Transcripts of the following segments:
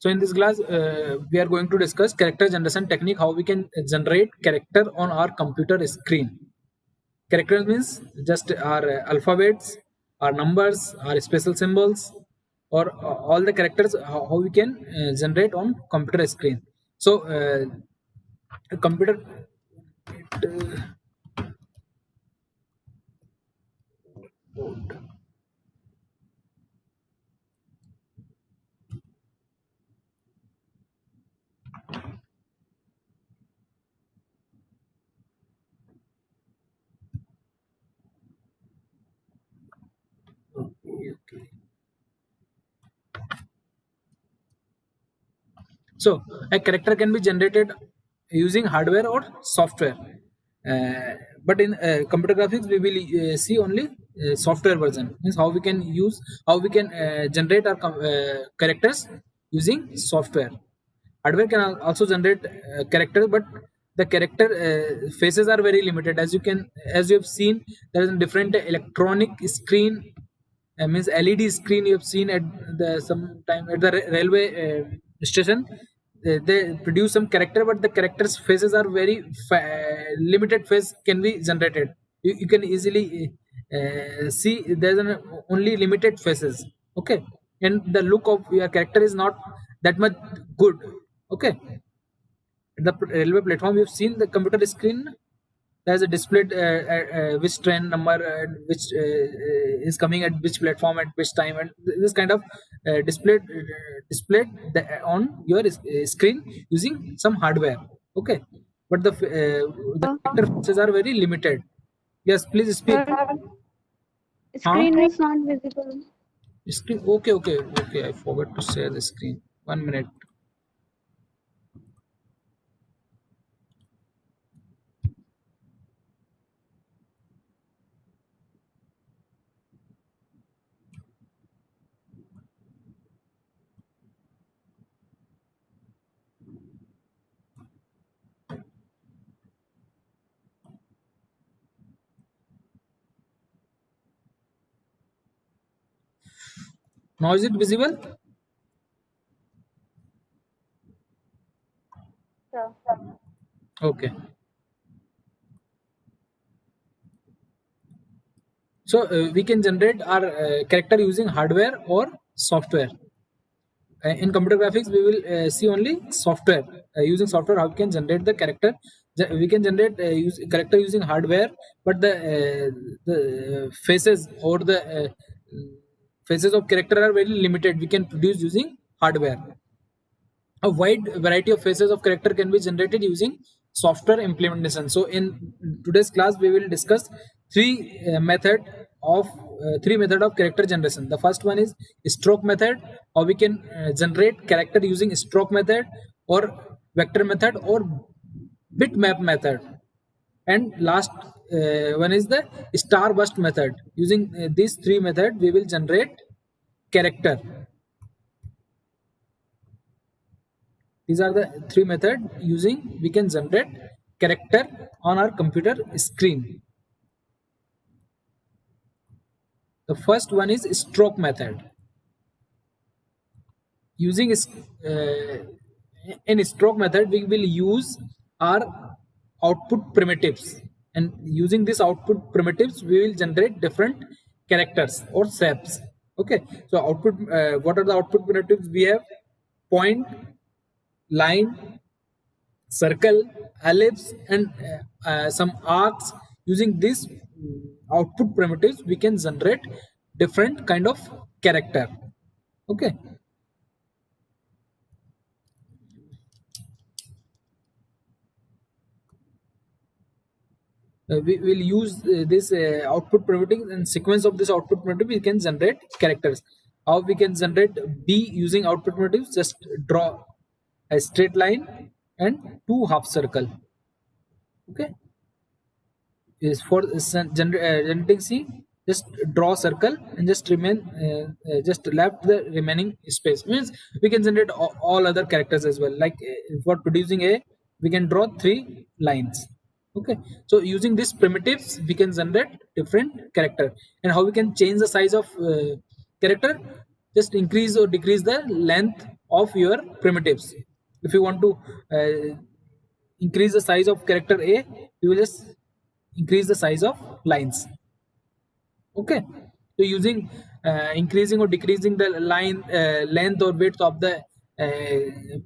So in this class, we are going to discuss character generation technique, how we can generate character on our computer screen. Characters means just our alphabets, our numbers, our special symbols, or all the characters, how we can generate on computer screen. So a computer, okay. So a character can be generated using hardware or software. But in computer graphics, we will see only software version. Means how we can generate our characters using software. Hardware can also generate characters, but the character faces are very limited. As you have seen, there is a different electronic screen, means LED screen you have seen at the sometime at the railway station. They produce some character, but the characters' faces are very limited. Face can be generated. You can easily see there's only limited faces. Okay, and the look of your character is not that much good. Okay, the railway platform you've seen the computer screen, there's a display which train number which is coming at which platform at which time, and this kind of displayed on your screen using some hardware. Okay, but the character faces are very limited. Yes, please speak. Huh? Screen is not visible. Screen, okay, I forgot to share the screen. 1 minute. Now is it visible? Yeah. Okay. So we can generate our character using hardware or software. In computer graphics, we will see only software. Using software, how we can generate the character. We can generate character using hardware, but the faces or the faces of character are very limited. We can produce using hardware. A wide variety of faces of character can be generated using software implementation. So in today's class, we will discuss three method of character generation. The first one is stroke method, or we can generate character using stroke method, or vector method, or bitmap method. And last one is the starburst method. Using these three methods, we will generate character. These are the three methods using we can generate character on our computer screen. The first one is stroke method. Using in stroke method, we will use our output primitives, and using these output primitives, we will generate different characters or shapes. Okay, so output. What are the output primitives? We have point, line, circle, ellipse, and some arcs. Using these output primitives, we can generate different kind of character. Okay, we will use this output primitive, and sequence of this output primitive we can generate characters. How we can generate b using output primitives? Just draw a straight line and two half circle. Okay, is for generating c, just draw circle and just remain just left the remaining space. Means we can generate all other characters as well. Like for producing a, we can draw three lines. Okay, so using these primitives, we can generate different character. And how we can change the size of character? Just increase or decrease the length of your primitives. If you want to increase the size of character A, you will just increase the size of lines. Okay, so using increasing or decreasing the line length or width of the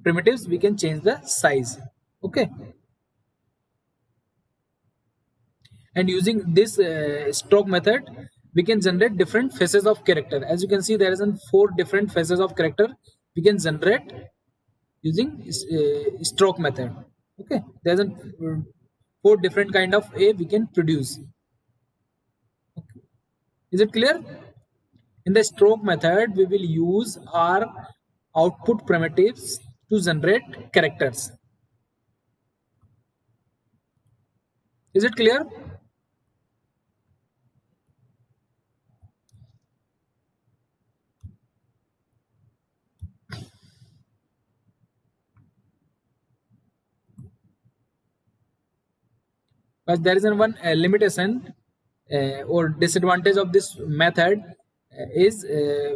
primitives, we can change the size. Okay, and using this stroke method, we can generate different faces of character. As you can see, there is 4 different faces of character we can generate using stroke method. Okay, there's 4 different kind of A we can produce. Is it clear? In the stroke method, we will use our output primitives to generate characters. Is it clear? But there is one limitation or disadvantage of this method is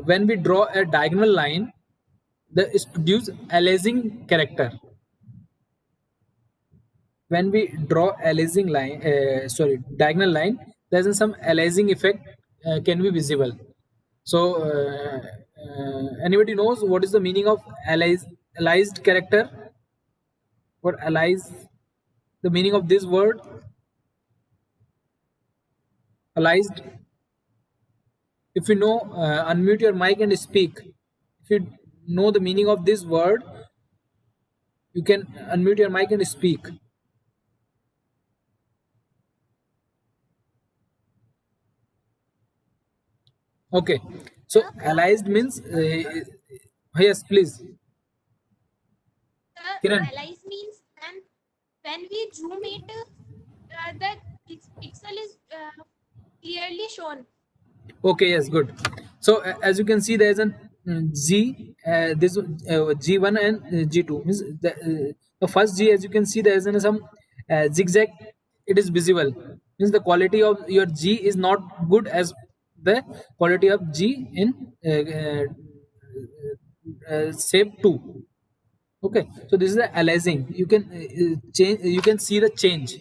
when we draw a diagonal line, the is produce aliasing character. When we draw aliasing line, diagonal line, there is some aliasing effect can be visible. So anybody knows what is the meaning of aliased character? What alias? The meaning of this word, aliased. If you know, unmute your mic and speak. If you know the meaning of this word, you can unmute your mic and speak. Okay, so aliased means yes, please. Kiran. Analyze means when we zoom it, the pixel is clearly shown. Okay, yes, good. So as you can see, there is an G, this G1 and G2. Means the first G, as you can see, there is some zigzag. It is visible. Means the quality of your G is not good as the quality of G in shape 2. Okay, so this is the aliasing. You can change. You can see the change.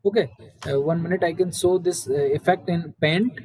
Okay, 1 minute. I can show this effect in Paint.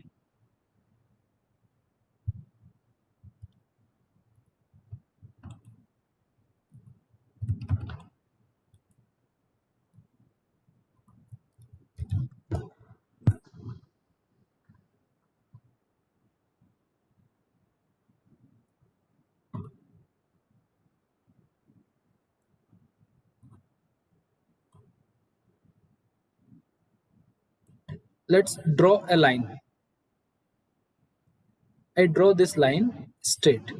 Let's draw a line. I draw this line straight.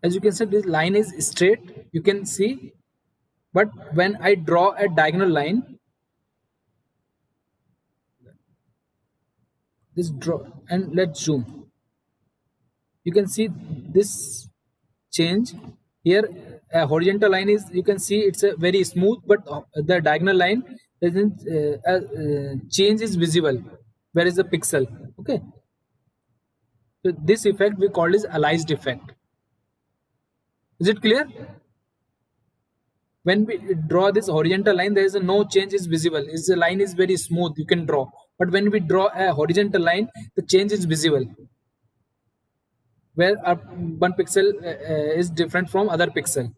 As you can see, this line is straight. You can see, but when I draw a diagonal line, this draw and let's zoom. You can see this change here. A horizontal line is, you can see it's a very smooth, but the diagonal line doesn't change is visible. Where is the pixel? Okay, so this effect we call is aliased effect. Is it clear? When we draw this horizontal line, there is no change is visible. The line is very smooth, you can draw. But when we draw a horizontal line, the change is visible, where one pixel is different from other pixel.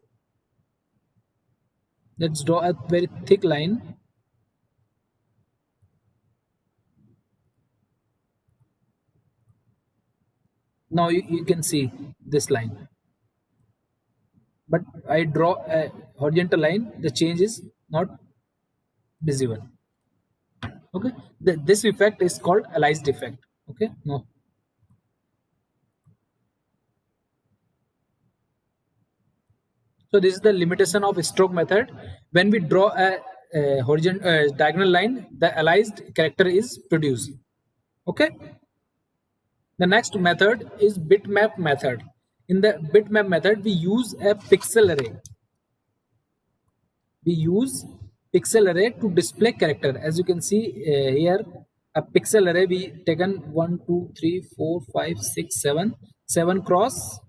Let's draw a very thick line. Now you can see this line. But I draw a horizontal line, the change is not visible. Okay, this effect is called aliased effect. Okay, no. So this is the limitation of stroke method. When we draw a horizontal diagonal line, the aliased character is produced. Okay. The next method is bitmap method. In the bitmap method, we use a pixel array. We use pixel array to display character. As you can see here, a pixel array we taken 1, 2, 3, 4, 5, 6, 7, 7 cross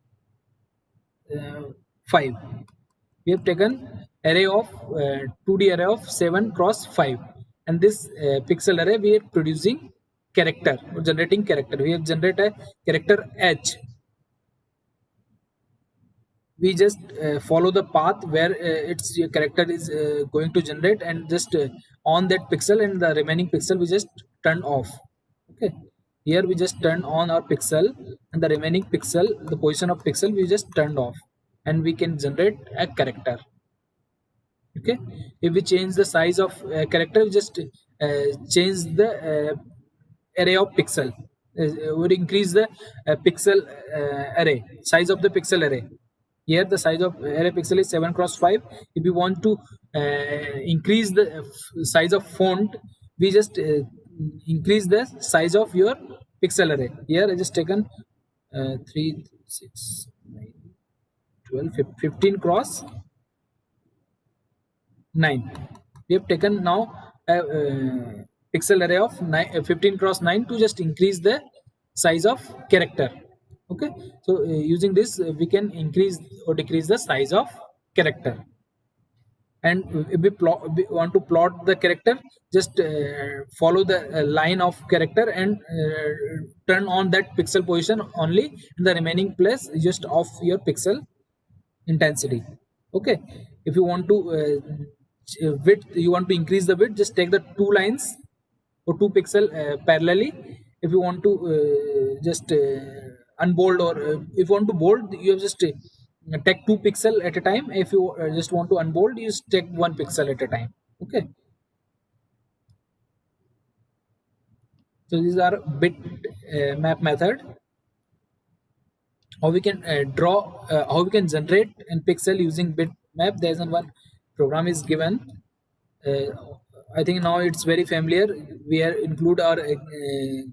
5. We have taken array of 2D array of 7 cross 5, and this pixel array we are producing character or generating character. We have generated a character H. We just follow the path where its your character is going to generate, and just on that pixel, and the remaining pixel we just turn off. Okay, here we just turn on our pixel, and the remaining pixel, the position of pixel, we just turned off, and we can generate a character. Okay, if we change the size of character, we just change the array of pixel, would increase the pixel array, size of the pixel array. Here the size of array pixel is 7 cross 5. If you want to increase the size of font, we just increase the size of your pixel array. Here I just taken 3 6 9 12 15 cross 9. We have taken now a pixel array of 15 cross 9 to just increase the size of character. Okay, so using this we can increase or decrease the size of character. And if we want to plot the character, just follow the line of character, and turn on that pixel position only. In the remaining place, just off your pixel intensity. Okay, if you want to width, you want to increase the width, just take the two lines or two pixel parallelly. If you want to just unbold, or if you want to bold, you have just take 2 pixel at a time. If you just want to unbold, you just take 1 pixel at a time. Okay, so these are bit map method. How we can draw, how we can generate an pixel using bitmap. There's one program is given. uh, I think now it's very familiar. We are include our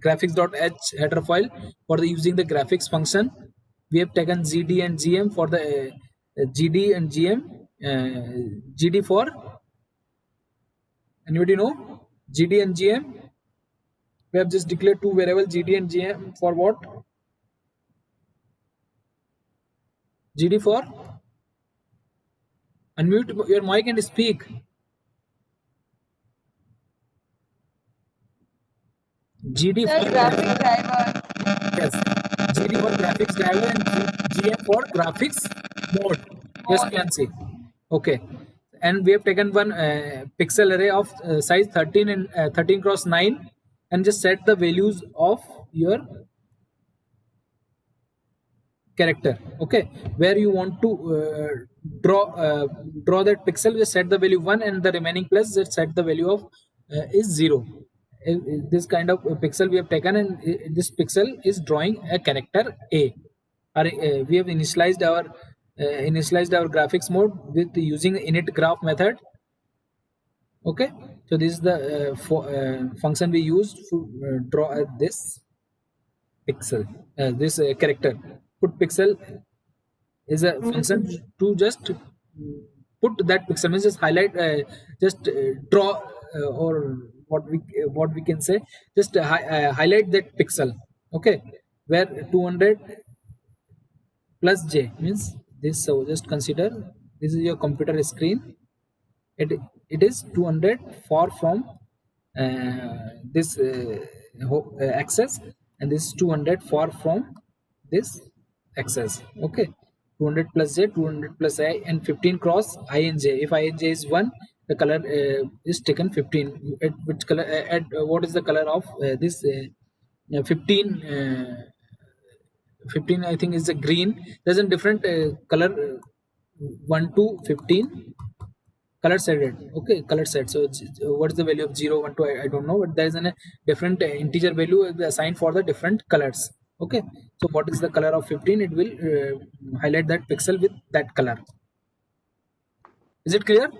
graphics.h header file for the using the graphics function. We have taken gd and gm for the gd and gm. Gd for, anybody know? Gd and gm, we have just declared two variables, gd and gm, for what? GD for, unmute your mic and speak. GD The for graphic driver. yes, GD for graphics driver, and GM for graphics mode. Yes, Mode. we can see. Okay, and we have taken one pixel array of size 13 and 13 cross 9, and just set the values of your character. Okay, where you want to draw that pixel, just set the value 1, and the remaining place just set the value of is 0. This kind of pixel we have taken, and this pixel is drawing a character A. We have initialized our graphics mode with using init graph method. Okay, so this is the function we used to draw this pixel, this character. Put pixel is a function to just put that pixel, means just highlight, just draw, or what we can say, just highlight that pixel. Okay, where 200 plus j means this. So just consider this is your computer screen. It is 200 far from this axis, and this is 200 far from this axis. Okay, 200 plus j, 200 plus I, and 15 cross I and j. If I and j is 1, the color is taken 15. At which color, what is the color of this 15? 15 I think is a green. There's a different color, 1 to 15 color set it. Okay, color set. So what's the value of 0 1 2? I don't know, but there is a different integer value assigned for the different colors. Okay, so what is the color of 15? It will highlight that pixel with that color. Is it clear?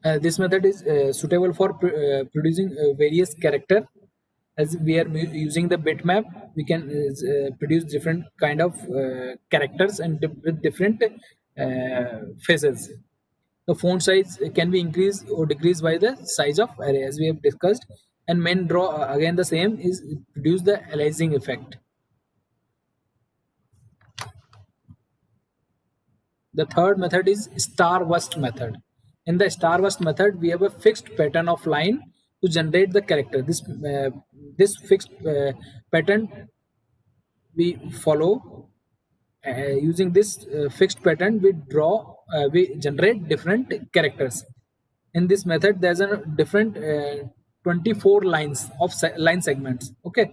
This method is suitable for producing various character. As we are using the bitmap, we can produce different kind of characters and with different phases. The font size can be increased or decreased by the size of array, as we have discussed. And main draw, again the same, is produce the aliasing effect. The third method is starburst method. In the starburst method, we have a fixed pattern of line to generate the character. This fixed pattern we follow. Using this fixed pattern, we generate different characters. In this method, there's a different 24 lines of line segments. Okay,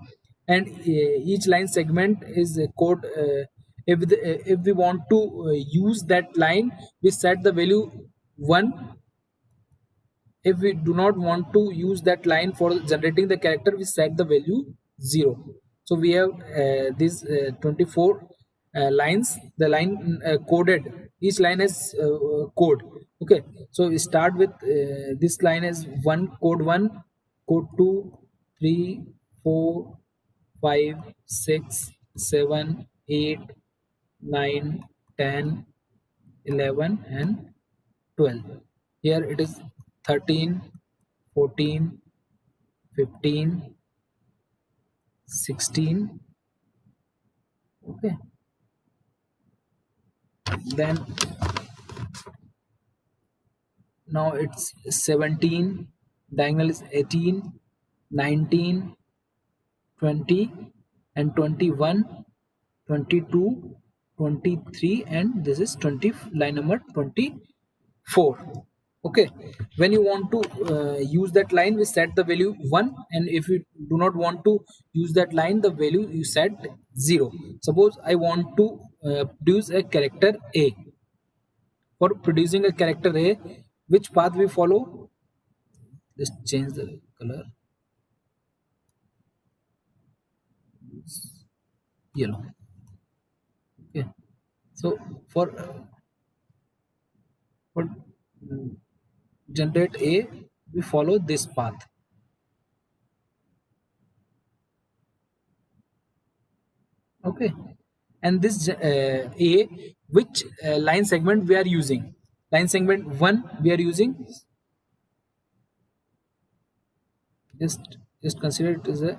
and each line segment is a code. If we want to use that line, we set the value 1. If we do not want to use that line for generating the character, we set the value 0. So we have these 24 lines. The line coded, each line has code. Okay, so we start with this line as 1, code 1, code 2, 3, 4, 5, 6, 7, 8, 9, 10, 11, and 12. Here it is 13, 14, 15, 16. Okay, then now it's 17, diagonal is 18, 19, 20, and 21, 22, 23, and this is 20, line number 24. Okay, when you want to use that line, we set the value 1, and if you do not want to use that line, the value you set 0. Suppose I want to produce a character A. For producing a character A, which path we follow? Just change the color, yellow. Okay, so for generate A, we follow this path. Okay, and this A, which line segment we are using? Line segment 1 we are using. Just consider it as a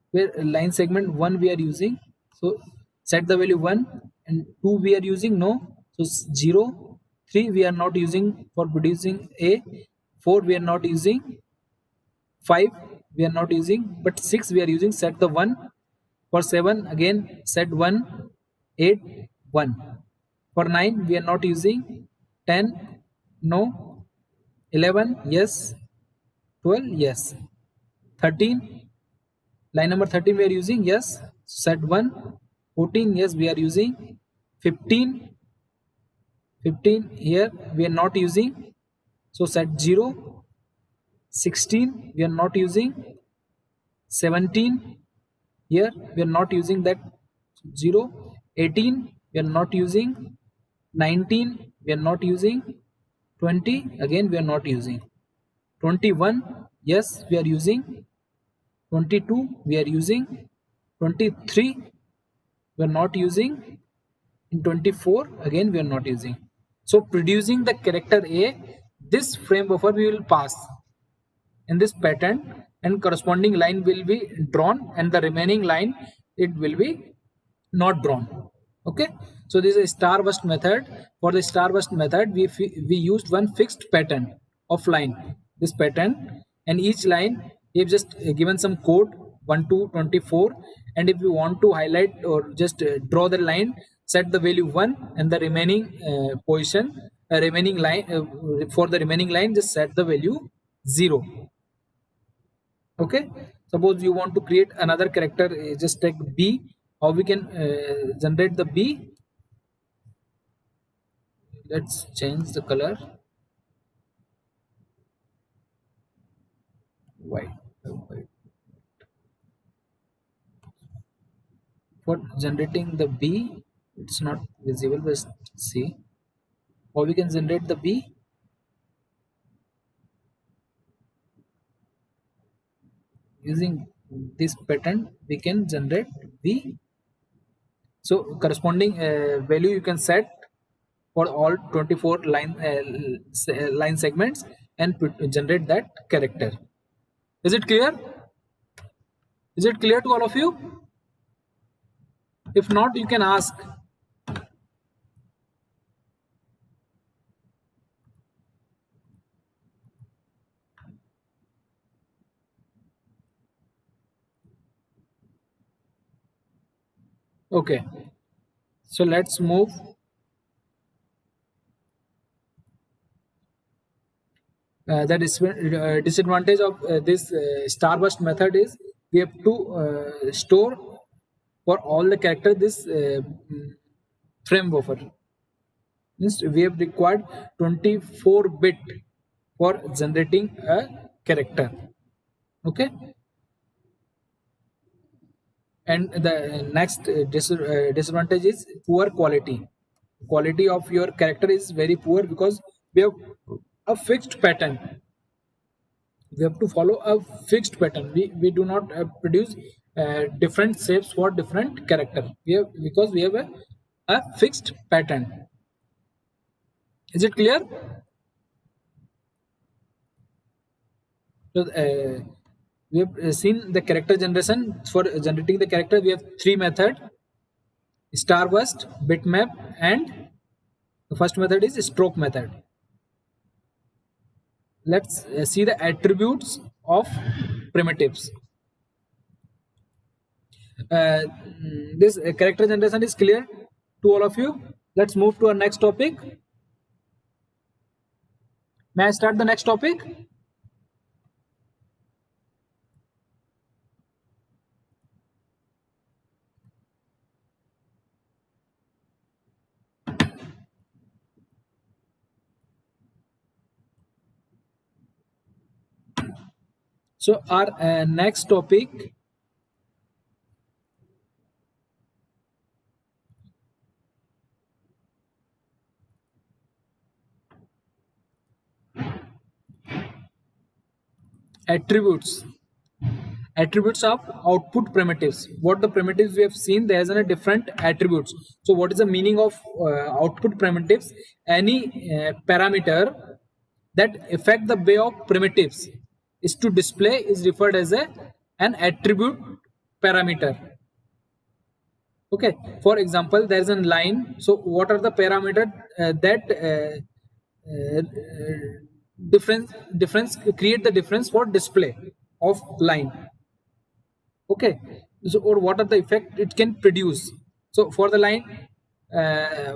where line segment 1 we are using. So set the value 1, and 2 we are using, no, so 0. 3 we are not using for producing A. 4 we are not using. 5 we are not using, but 6 we are using. Set the 1. For 7 again set 1. 8, 1. For 9 we are not using. 10, no. 11, yes. 12, yes. 13, line number 13 we are using, yes. Set 1. 14, yes, we are using. 15, 15 here we are not using, so set 0. 16 we are not using. 17 here we are not using, that 0. 18 we are not using. 19 we are not using. 20 again we are not using. 21, yes, we are using. 22 we are using. 23 we are not using. In 24 again we are not using. So producing the character A, this frame buffer we will pass in this pattern, and corresponding line will be drawn, and the remaining line it will be not drawn. Okay, so this is a starburst method. For the starburst method, we used one fixed pattern of line, this pattern, and each line we have just given some code 1 to 24, and if you want to highlight or just draw the line, set the value 1, and the remaining position remaining line for the remaining line, just set the value 0. Okay, suppose you want to create another character, just take B. How we can generate the B? Let's change the color white. For generating the b, it's not visible, but see how we can generate the b. Using this pattern we can generate b. So corresponding value you can set for all 24 line segments and generate that character. Is it clear? Is it clear to all of you? If not, you can ask. Okay, so let's move. The disadvantage of this starburst method is we have to store for all the character this frame buffer. Means we have required 24 bit for generating a character. Okay, and the next disadvantage is poor quality of your character is very poor because we have a fixed pattern. We have to follow a fixed pattern. We do not produce different shapes for different character. We have, because we have a fixed pattern. Is it clear? So we have seen the character generation. For generating the character we have three methods: starburst, bitmap, and the first method is stroke method. Let's see the attributes of primitives. This character generation is clear to all of you. Let's move to our next topic. May I start the next topic? So our next topic attributes of output primitives. What the primitives we have seen, there is a different attributes. So what is the meaning of output primitives? Any parameter that affect the way of primitives is to display is referred as an attribute parameter. Okay, for example, there is a line. So what are the parameter that difference create the difference for display of line? Okay, so or what are the effect it can produce? So for the line,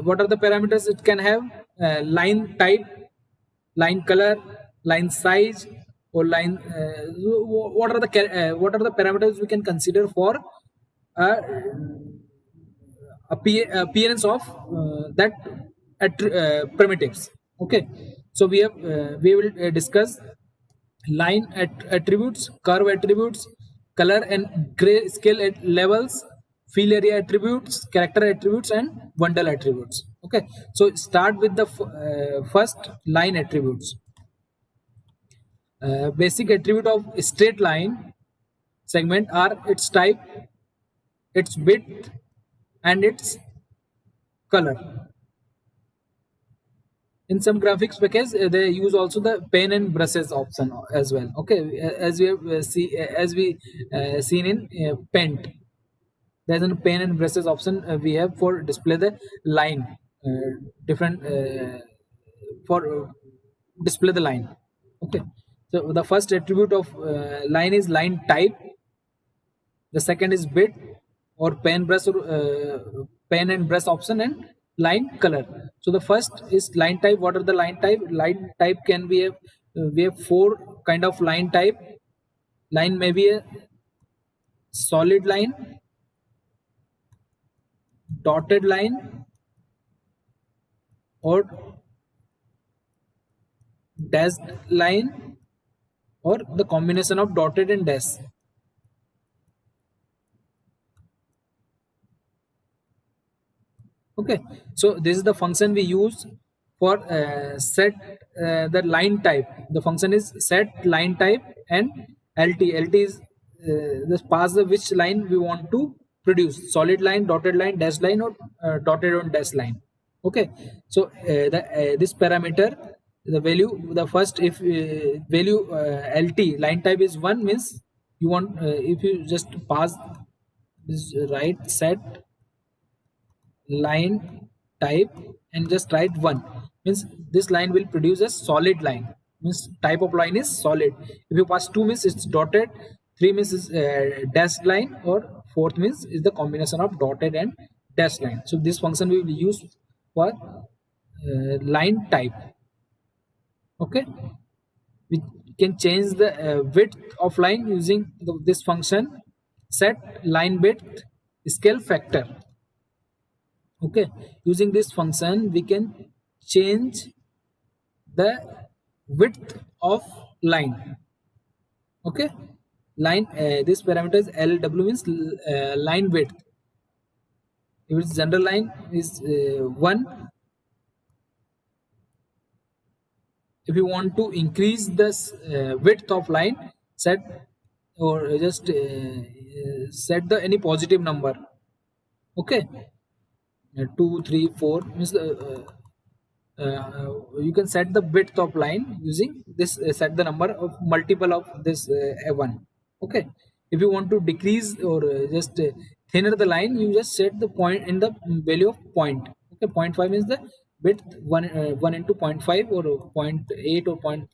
what are the parameters it can have? Line type, line color, line size, or line what are the parameters we can consider for uh, appearance of that primitives. Okay, so we will discuss line attributes, curve attributes, color and gray scale levels, fill area attributes, character attributes, and bundle attributes. Okay, so start with the first line attributes. Basic attribute of straight line segment are its type, its width, and its color. In some graphics package they use also the pen and brushes option as well. Okay, as we have as we seen in paint, there's a pen and brushes option we have for display the line, different for display the line. Okay, so the first attribute of line is line type. The second is bit or pen brush or pen and brush option, and line color. So the first is line type. What are the line type? Line type can be a we have four kind of line type. Line may be a solid line, dotted line, or dashed line, or the combination of dotted and dash. Okay, so this is the function we use for set the line type. The function is set line type and lt is just pass the which line we want to produce, solid line, dotted line, dashed line, or dotted on dashed line. Okay, so this parameter, the value, the first, if value lt line type is 1 means you want, if you just pass this right set line type and just write 1 means this line will produce a solid line, means type of line is solid. If you pass 2 means it's dotted, 3 means is dashed line, or 4th means is the combination of dotted and dashed line. So this function we will use for line type. Okay, we can change the width of line using this function set line width scale factor. Okay, using this function we can change the width of line. Okay, line, this parameter is lw means line width. If its general line is 1, if you want to increase this width of line, set or just set the any positive number. Okay, 2 3 4 means you can set the width of line using this, set the number of multiple of this one. Okay, if you want to decrease or just thinner the line, you just set the point in the value of point. Okay, zero point 0.5 is the width, 1 into 0.5 or 0.8 or 0.3,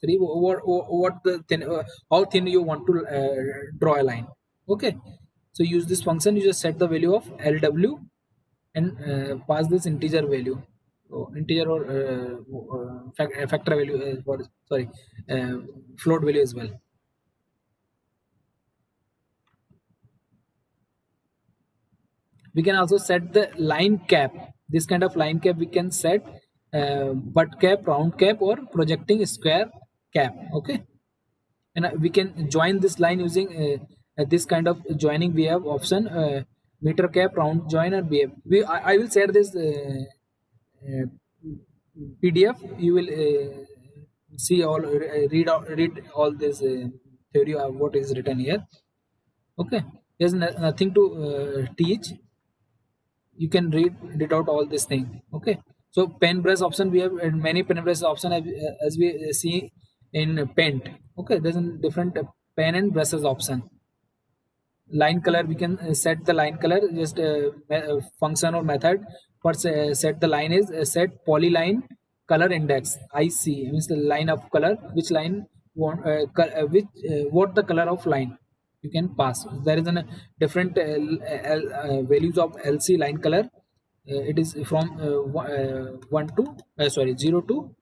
what the thin, how thin you want to draw a line. Okay, so use this function, you just set the value of lw and pass this integer value, integer or factor value, sorry, float value as well. We can also set the line cap. This kind of line cap we can set butt cap, round cap, or projecting square cap. Okay, and we can join this line using this kind of joining. We have option meter cap, round join, or BF. I will share this uh, PDF. You will see all, read all this theory of what is written here. Okay, there's nothing to teach. You can read out all this thing. Okay, so pen brush option, we have many pen brush option as we see in paint. Okay, there's a different pen and brushes option. Line color, we can set the line color, just function or method for set the line is set polyline color index, IC means the line of color, which line want which what the color of line you can pass. There is a different values of LC line color. It is from 1 to 0 to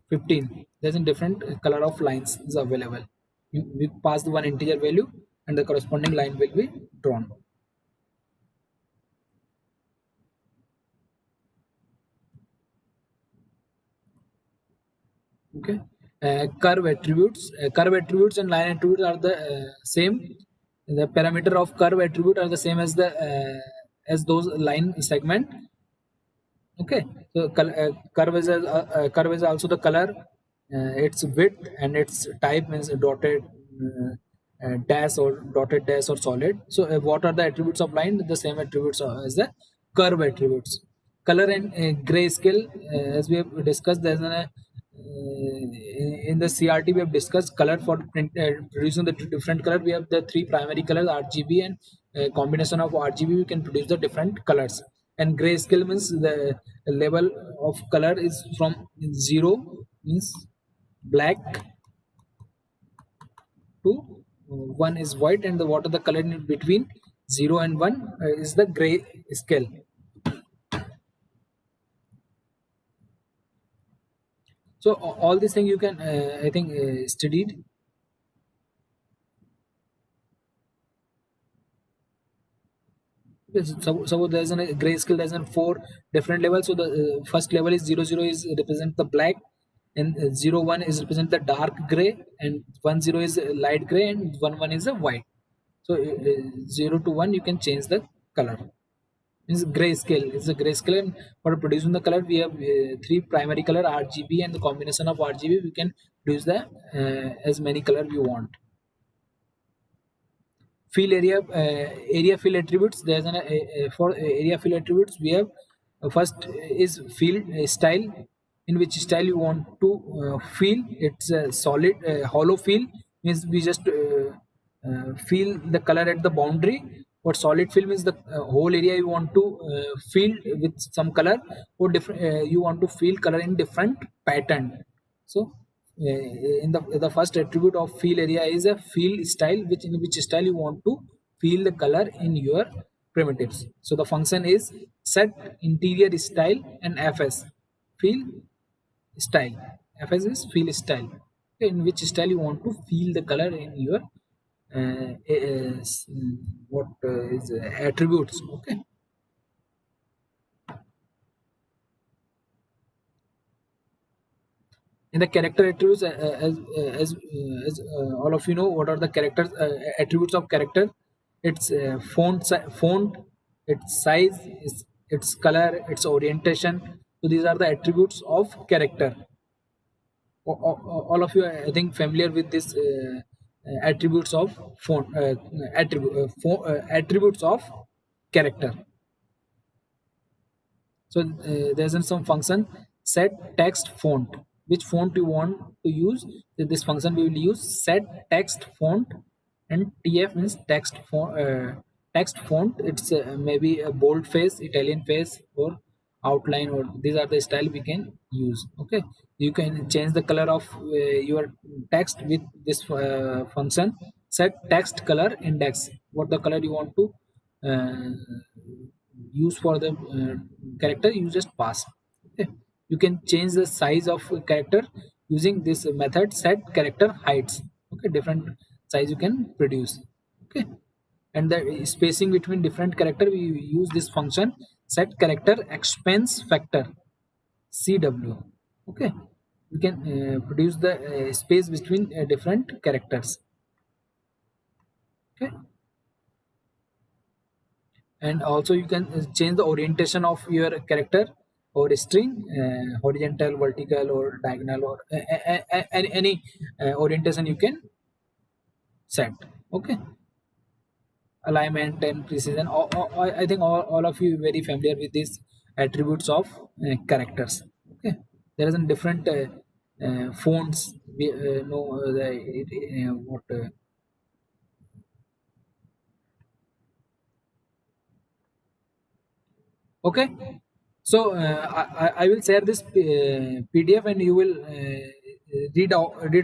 15. There's a different color of lines is available. We pass the one integer value and the corresponding line will be drawn. Okay, curve attributes and line attributes are the same. The parameter of curve attribute are the same as the as those line segment. Okay, so curve is also the color, its width, and its type means dotted dash or dotted dash or solid. So what are the attributes of line? The same attributes as the curve attributes. Color and grayscale, as we have discussed, there's an in the CRT we have discussed color for producing the different color. We have the three primary colors, RGB, and combination of RGB we can produce the different colors. And grayscale means the level of color is from 0 means black to 1 is white, and the what are the color in between 0 and 1 is the gray scale. So all these things you can I think studied. Yes, so there's a grayscale, there's a 4 different levels. So the first level is 00 is represent the black, and 01 is represent the dark gray, and 10 is light gray, and 11 is a white. So 0 to 1 you can change the color. Means grayscale. It's a grayscale, and for producing the color we have three primary color RGB, and the combination of RGB we can produce the as many color we want. Fill area, area fill attributes. There's an for area fill attributes we have first is fill style, in which style you want to fill. It's a solid hollow fill, means we just fill the color at the boundary. Or solid fill means the whole area you want to fill with some color, or different you want to fill color in different pattern. So in the first attribute of fill area is a fill style, which in which style you want to fill the color in your primitives. So the function is set interior style and fs fill style. Fs is fill style. Okay, in which style you want to fill the color in your what is attributes. Okay. In the character attributes, as all of you know, what are the characters attributes of character? Its font, its size, its color, its orientation. So these are the attributes of character. All of you, I think, familiar with this attributes of font, attributes of character. So there's some function set text font. Which font you want to use? With this function we will use set text font, and TF means text font. Text font. It's maybe a bold face, Italian face, or outline, or these are the style we can use. Okay, you can change the color of your text with this function set text color index. What the color you want to uh, use for the character, you just pass. Okay, you can change the size of a character using this method set character heights. Okay, different size you can produce. Okay, and the spacing between different character we use this function set character expense factor, CW. Okay, we can produce the space between different characters. Okay, and also you can change the orientation of your character or string, horizontal, vertical, or diagonal, or any orientation you can set. Okay, alignment and precision. I think all of you very familiar with these attributes of characters. Okay, there is a different fonts. We know what okay. So I will share this PDF, and you will read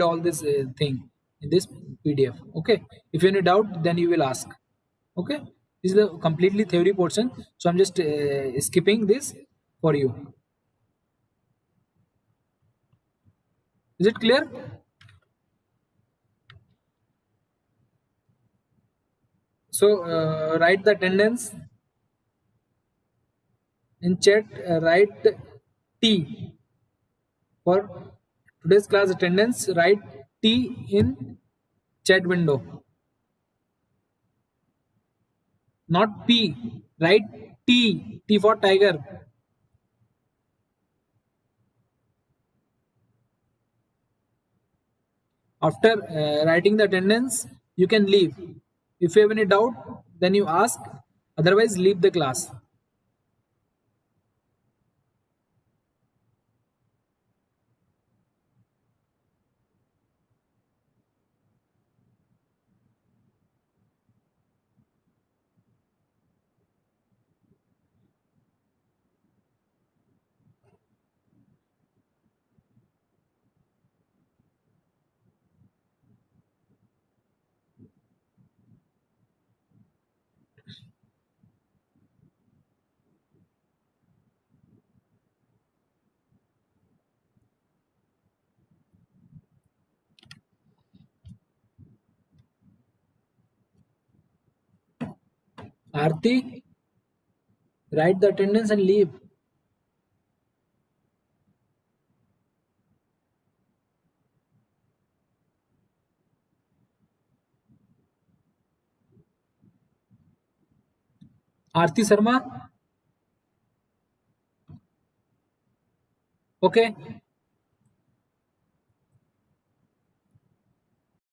all this thing in this PDF. Okay, if you any doubt, then you will ask. Okay, this is the completely theory portion, so I'm just skipping this for you. Is it clear? So write the attendance in chat. Write T for today's class attendance. Write T in chat window, not P. Write T. T for tiger. After writing the attendance, you can leave. If you have any doubt, then you ask. Otherwise, leave the class. Arti, write the attendance and leave. Arti Sharma, Okay.